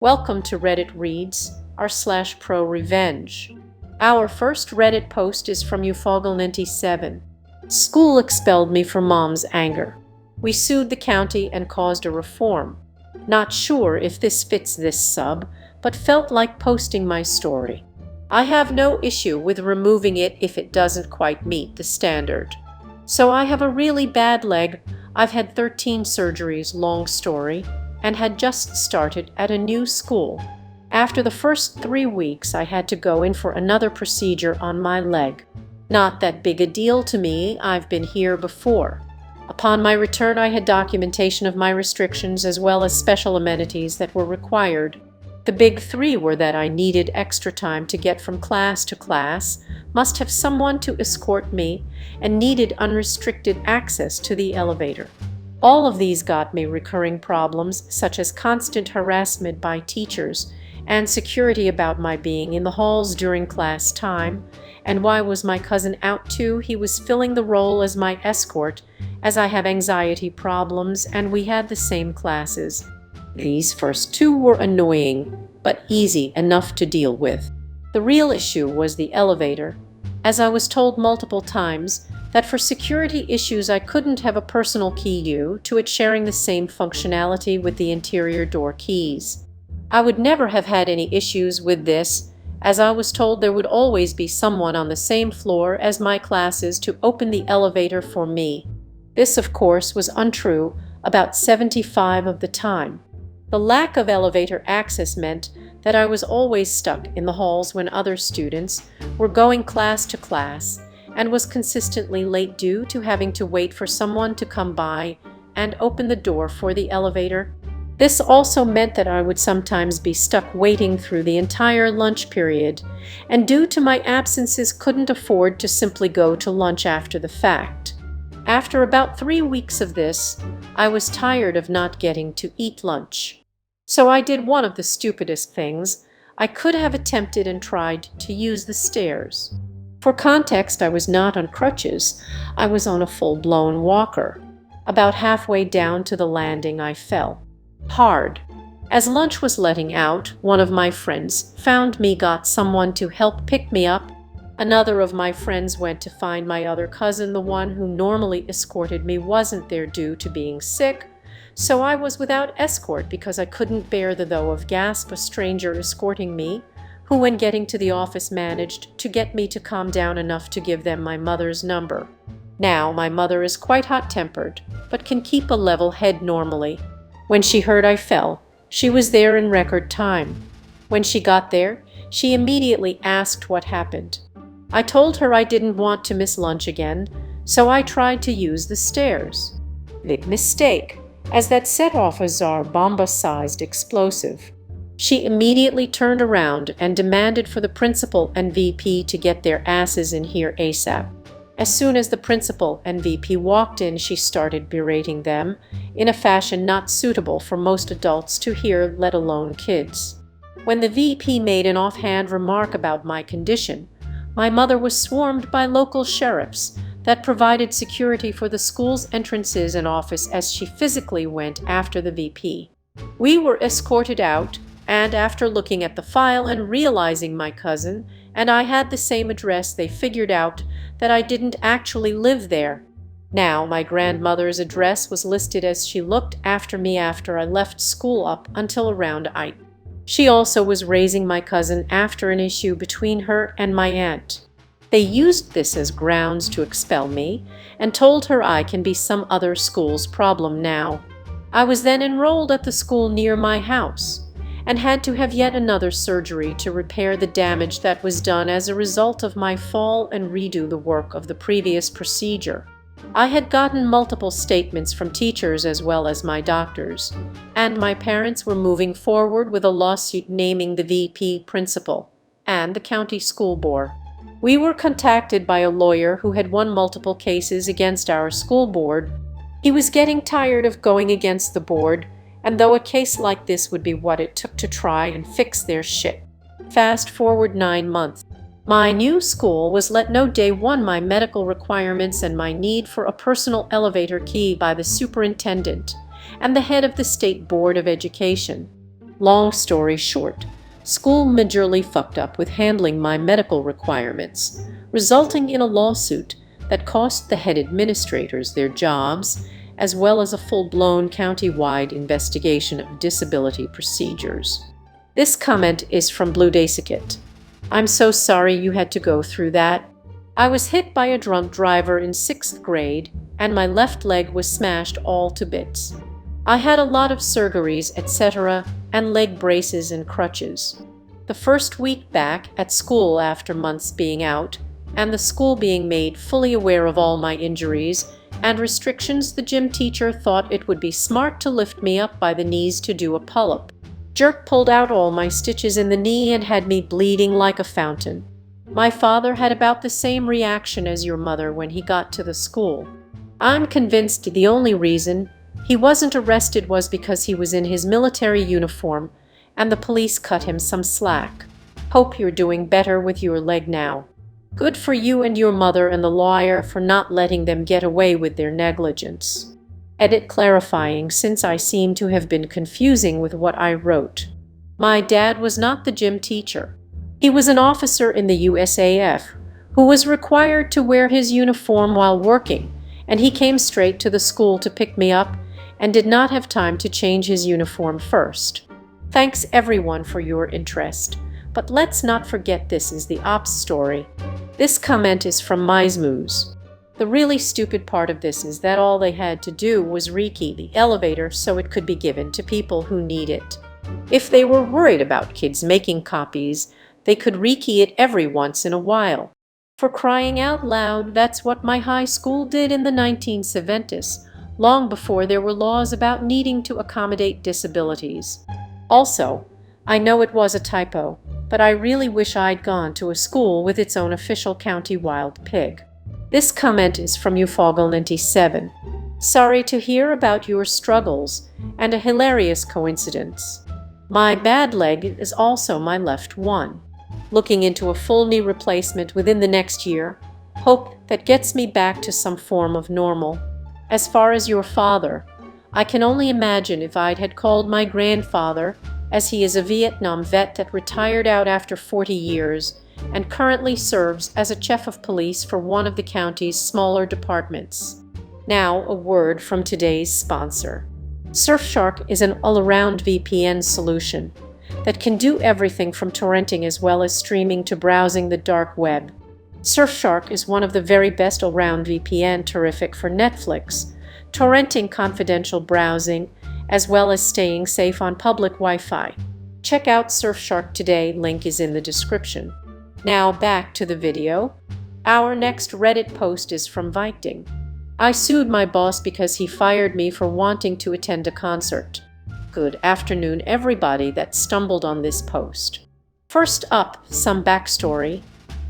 Welcome to Reddit Reads r/ProRevenge. Our first Reddit post is from Ufoggle97. School expelled me for mom's anger. We sued the county and caused a reform. Not sure if this fits this sub, but felt like posting my story. I have no issue with removing it if it doesn't quite meet the standard. So I have a really bad leg. I've had 13 surgeries, long story, and had just started at a new school. After the first 3 weeks, I had to go in for another procedure on my leg. Not that big a deal to me, I've been here before. Upon my return, I had documentation of my restrictions as well as special amenities that were required. The big three were that I needed extra time to get from class to class, must have someone to escort me, and needed unrestricted access to the elevator. All of these got me recurring problems such as constant harassment by teachers and security about my being in the halls during class time. And why was my cousin out too? He was filling the role as my escort, as I have anxiety problems and we had the same classes. These first two were annoying, but easy enough to deal with. The real issue was the elevator, as I was told multiple times that for security issues I couldn't have a personal key due to it sharing the same functionality with the interior door keys. I would never have had any issues with this, as I was told there would always be someone on the same floor as my classes to open the elevator for me. This, of course, was untrue about 75% of the time. The lack of elevator access meant that I was always stuck in the halls when other students were going class to class, and was consistently late due to having to wait for someone to come by and open the door for the elevator. This also meant that I would sometimes be stuck waiting through the entire lunch period, and due to my absences couldn't afford to simply go to lunch after the fact. After about 3 weeks of this, I was tired of not getting to eat lunch. So I did one of the stupidest things. I could have attempted and tried to use the stairs. For context, I was not on crutches. I was on a full-blown walker. About halfway down to the landing, I fell hard. As lunch was letting out, one of my friends found me, got someone to help pick me up. Another of my friends went to find my other cousin. The one who normally escorted me wasn't there due to being sick, so I was without escort because I couldn't bear the though of gasp a stranger escorting me, who when getting to the office managed to get me to calm down enough to give them my mother's number. Now, my mother is quite hot-tempered, but can keep a level head normally. When she heard I fell, she was there in record time. When she got there, she immediately asked what happened. I told her I didn't want to miss lunch again, so I tried to use the stairs. Big mistake, as that set off a Tsar Bomba-sized explosive. She immediately turned around and demanded for the principal and VP to get their asses in here ASAP. As soon as the principal and VP walked in, she started berating them in a fashion not suitable for most adults to hear, let alone kids. When the VP made an offhand remark about my condition, my mother was swarmed by local sheriffs that provided security for the school's entrances and office as she physically went after the VP. We were escorted out, and after looking at the file and realizing my cousin and I had the same address, they figured out that I didn't actually live there. Now, my grandmother's address was listed as she looked after me after I left school up until around 8. She also was raising my cousin after an issue between her and my aunt. They used this as grounds to expel me and told her I can be some other school's problem now. I was then enrolled at the school near my house and had to have yet another surgery to repair the damage that was done as a result of my fall and redo the work of the previous procedure. I had gotten multiple statements from teachers as well as my doctors, and my parents were moving forward with a lawsuit naming the VP principal and the county school board. We were contacted by a lawyer who had won multiple cases against our school board. He was getting tired of going against the board, and though a case like this would be what it took to try and fix their shit. Fast forward 9 months. My new school was let know day one my medical requirements and my need for a personal elevator key by the superintendent and the head of the State Board of Education. Long story short, school majorly fucked up with handling my medical requirements, resulting in a lawsuit that cost the head administrators their jobs, as well as a full-blown county-wide investigation of disability procedures. This comment is from Blue Daysicket. I'm so sorry you had to go through that. I was hit by a drunk driver in 6th grade, and my left leg was smashed all to bits. I had a lot of surgeries, etc., and leg braces and crutches. The first week back at school after months being out, and the school being made fully aware of all my injuries and restrictions, the gym teacher thought it would be smart to lift me up by the knees to do a pull-up. Jerk pulled out all my stitches in the knee and had me bleeding like a fountain. My father had about the same reaction as your mother when he got to the school. I'm convinced the only reason he wasn't arrested was because he was in his military uniform and the police cut him some slack. Hope you're doing better with your leg now. Good for you and your mother and the lawyer for not letting them get away with their negligence. Edit clarifying, since I seem to have been confusing with what I wrote. My dad was not the gym teacher. He was an officer in the USAF who was required to wear his uniform while working, and he came straight to the school to pick me up and did not have time to change his uniform first. Thanks everyone for your interest, but let's not forget this is the ops story. This comment is from Mizmoose. The really stupid part of this is that all they had to do was rekey the elevator so it could be given to people who need it. If they were worried about kids making copies, they could rekey it every once in a while. For crying out loud, that's what my high school did in the 1970s, long before there were laws about needing to accommodate disabilities. Also, I know it was a typo, but I really wish I'd gone to a school with its own official county wild pig. This comment is from Ufoggle97. Sorry to hear about your struggles, and a hilarious coincidence. My bad leg is also my left one. Looking into a full knee replacement within the next year. Hope that gets me back to some form of normal. As far as your father, I can only imagine if I'd had called my grandfather, as he is a Vietnam vet that retired out after 40 years and currently serves as a chief of police for one of the county's smaller departments. Now, a word from today's sponsor. Surfshark is an all-around VPN solution that can do everything from torrenting as well as streaming to browsing the dark web. Surfshark is one of the very best all-round VPN, terrific for Netflix, torrenting, confidential browsing, as well as staying safe on public Wi-Fi. Check out Surfshark today, link is in the description. Now back to the video. Our next Reddit post is from Viking. I sued my boss because he fired me for wanting to attend a concert. Good afternoon everybody that stumbled on this post. First up, some backstory.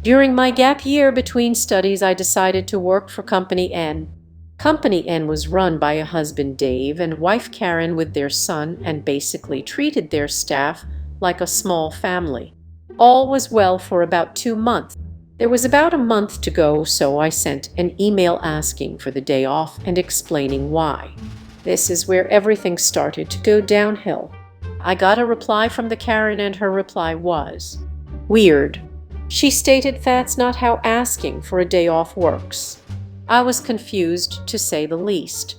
During my gap year between studies, I decided to work for Company N. Company N was run by a husband Dave and wife Karen with their son and basically treated their staff like a small family. All was well for about 2 months. There was about a month to go, so I sent an email asking for the day off and explaining why. This is where everything started to go downhill. I got a reply from the Karen and her reply was weird. She stated that's not how asking for a day off works. I was confused, to say the least.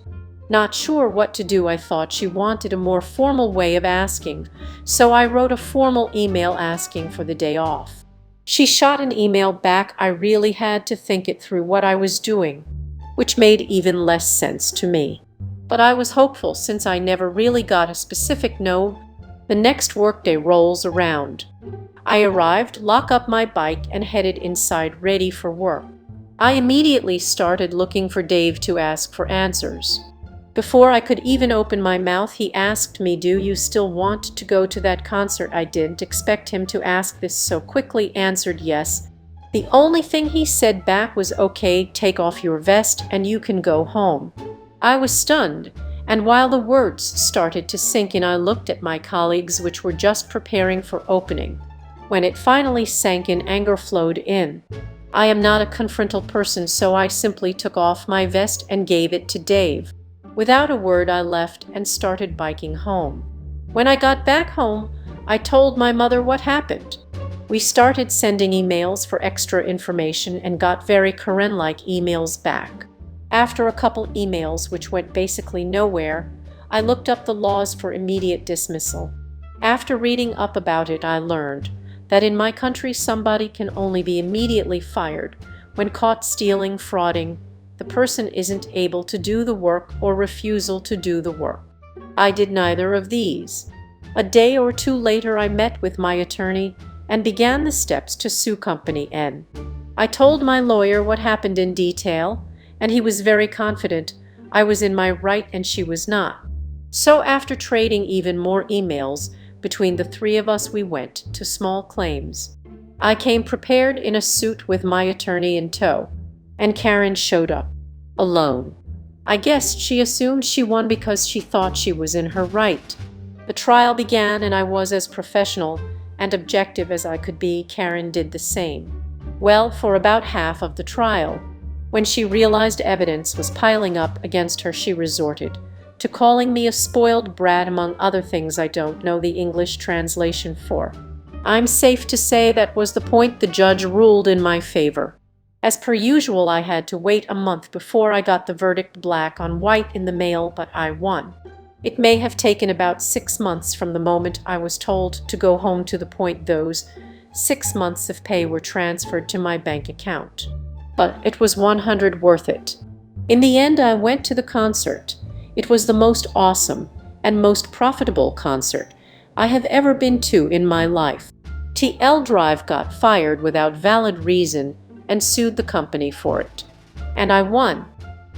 Not sure what to do, I thought she wanted a more formal way of asking, so I wrote a formal email asking for the day off. She shot an email back. I really had to think it through what I was doing, which made even less sense to me. But I was hopeful since I never really got a specific no. The next workday rolls around. I arrived, locked up my bike, and headed inside ready for work. I immediately started looking for Dave to ask for answers. Before I could even open my mouth, he asked me, "Do you still want to go to that concert?" I didn't expect him to ask this, so quickly answered yes. The only thing he said back was, "Okay, take off your vest and you can go home." I was stunned, and while the words started to sink in, I looked at my colleagues, which were just preparing for opening. When it finally sank in, anger flowed in. I am not a confrontal person, so I simply took off my vest and gave it to Dave. Without a word, I left and started biking home. When I got back home, I told my mother what happened. We started sending emails for extra information and got very Karen-like emails back. After a couple emails which went basically nowhere, I looked up the laws for immediate dismissal. After reading up about it, I learned that in my country somebody can only be immediately fired when caught stealing, frauding, the person isn't able to do the work, or refusal to do the work. I did neither of these. A day or two later, I met with my attorney and began the steps to sue Company N. I told my lawyer what happened in detail, and he was very confident I was in my right and she was not. So after trading even more emails between the three of us, we went to small claims. I came prepared in a suit with my attorney in tow, and Karen showed up, alone. I guess she assumed she won because she thought she was in her right. The trial began and I was as professional and objective as I could be. Karen did the same. Well, for about half of the trial, when she realized evidence was piling up against her, she resorted to calling me a spoiled brat, among other things I don't know the English translation for. I'm safe to say that was the point. The judge ruled in my favor. As per usual, I had to wait a month before I got the verdict black on white in the mail, but I won. It may have taken about 6 months from the moment I was told to go home to the point those 6 months of pay were transferred to my bank account. But it was 100 worth it. In the end, I went to the concert. It was the most awesome and most profitable concert I have ever been to in my life. TL Drive got fired without valid reason and sued the company for it. And I won.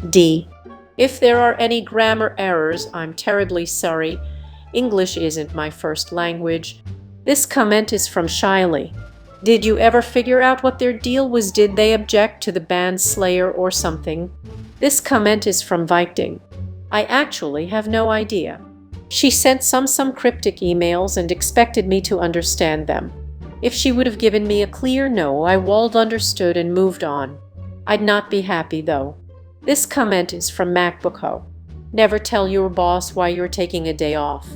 D. If there are any grammar errors, I'm terribly sorry. English isn't my first language. This comment is from Shiley. Did you ever figure out what their deal was? Did they object to the band Slayer or something? This comment is from Viking. I actually have no idea. She sent some cryptic emails and expected me to understand them. If she would have given me a clear no, I would understood and moved on. I'd not be happy though. This comment is from MacBookHo. Never tell your boss why you're taking a day off.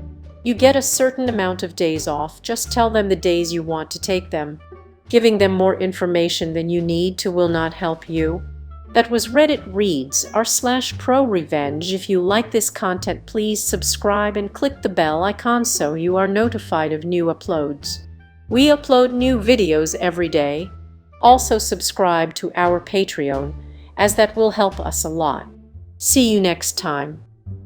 You get a certain amount of days off, just tell them the days you want to take them. Giving them more information than you need to will not help you. That was Reddit Reads r/ProRevenge. If you like this content, please subscribe and click the bell icon so you are notified of new uploads. We upload new videos every day. Also subscribe to our Patreon, as that will help us a lot. See you next time.